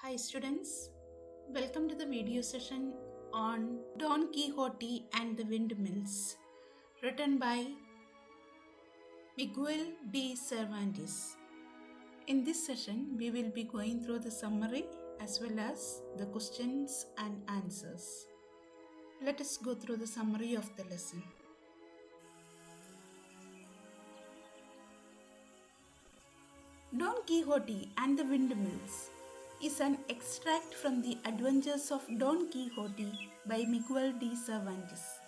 Hi students, welcome to the video session on Don Quixote and the Windmills, written by Miguel de Cervantes. In this session, we will be going through the summary as well as the questions and answers. Let us go through the summary of the lesson. Don Quixote and the Windmills is an extract from the Adventures of Don Quixote by Miguel de Cervantes.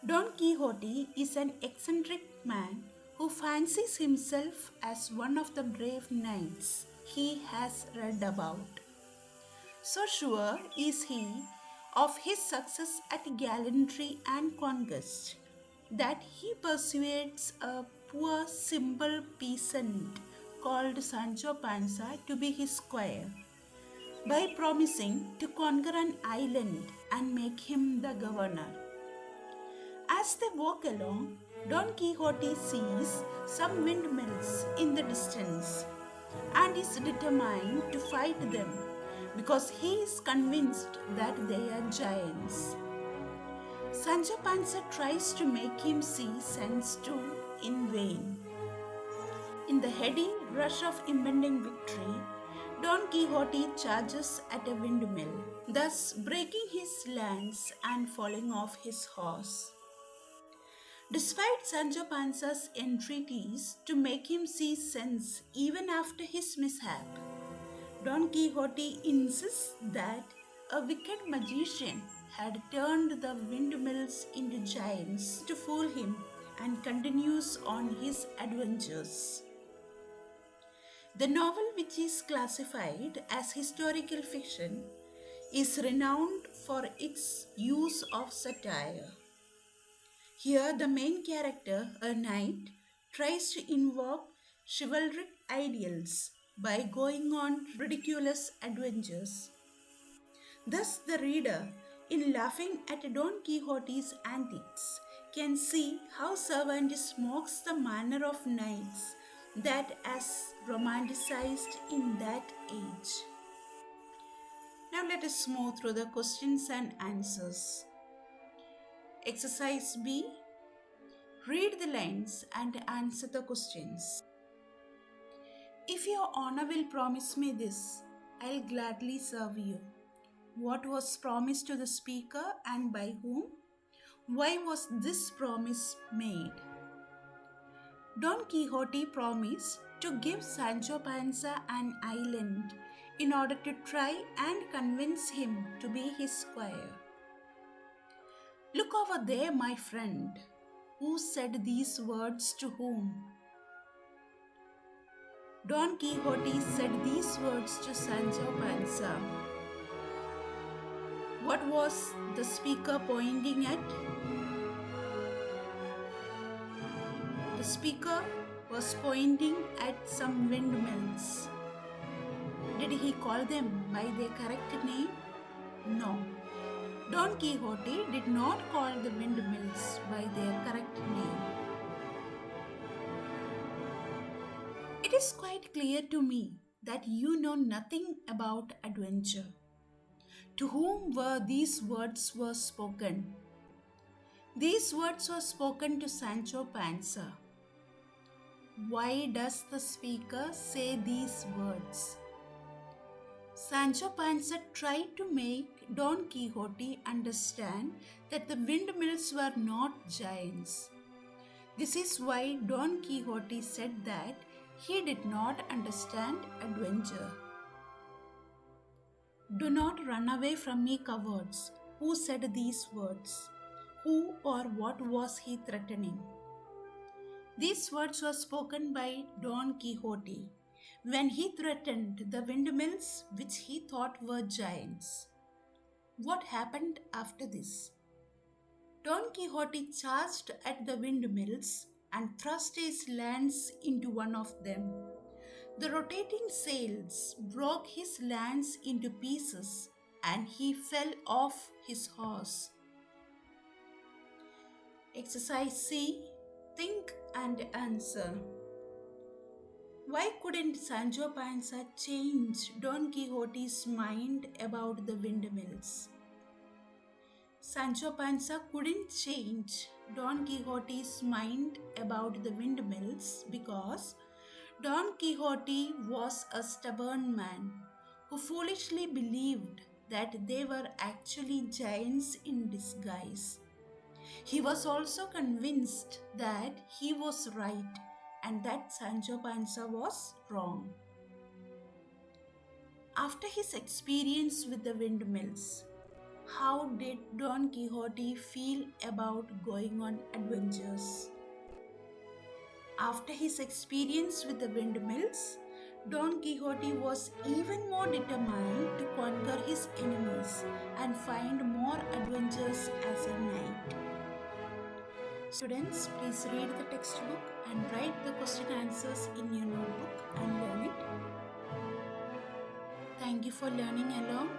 Don Quixote is an eccentric man who fancies himself as one of the brave knights he has read about. So sure is he of his success at gallantry and conquest that he persuades a poor simple peasant called Sancho Panza to be his squire by promising to conquer an island and make him the governor. As they walk along, Don Quixote sees some windmills in the distance and is determined to fight them because he is convinced that they are giants. Sancho Panza tries to make him see sense too in vain. In the heady rush of impending victory, Don Quixote charges at a windmill, thus breaking his lance and falling off his horse. Despite Sancho Panza's entreaties to make him see sense even after his mishap, Don Quixote insists that a wicked magician had turned the windmills into giants to fool him and continues on his adventures. The novel, which is classified as historical fiction, is renowned for its use of satire. Here, the main character, a knight, tries to invoke chivalric ideals by going on ridiculous adventures. Thus, the reader, in laughing at Don Quixote's antics, can see how Cervantes mocks the manner of knights that as romanticized in that age. Now let us move through the questions and answers. Exercise B. Read the lines and answer the questions. If your honor will promise me this, I'll gladly serve you. What was promised to the speaker and by whom? Why was this promise made? Don Quixote promised to give Sancho Panza an island in order to try and convince him to be his squire. Look over there, my friend. Who said these words to whom? Don Quixote said these words to Sancho Panza. What was the speaker pointing at? The speaker was pointing at some windmills. Did he call them by their correct name? No. Don Quixote did not call the windmills by their correct name. It is quite clear to me that you know nothing about adventure. To whom were these words spoken? These words were spoken to Sancho Panza. Why does the speaker say these words? Sancho Panza tried to make Don Quixote understand that the windmills were not giants. This is why Don Quixote said that he did not understand adventure. Do not run away from me, cowards. Who said these words? Who or what was he threatening? These words were spoken by Don Quixote when he threatened the windmills which he thought were giants. What happened after this? Don Quixote charged at the windmills and thrust his lance into one of them. The rotating sails broke his lance into pieces and he fell off his horse. Exercise C. Think and answer. Why couldn't Sancho Panza change Don Quixote's mind about the windmills? Sancho Panza couldn't change Don Quixote's mind about the windmills because Don Quixote was a stubborn man who foolishly believed that they were actually giants in disguise. He was also convinced that he was right and that Sancho Panza was wrong. After his experience with the windmills, how did Don Quixote feel about going on adventures? After his experience with the windmills, Don Quixote was even more determined to conquer his enemies and find more adventures as a knight. Students, please read the textbook and write the question answers in your notebook and learn it. Thank you for learning along.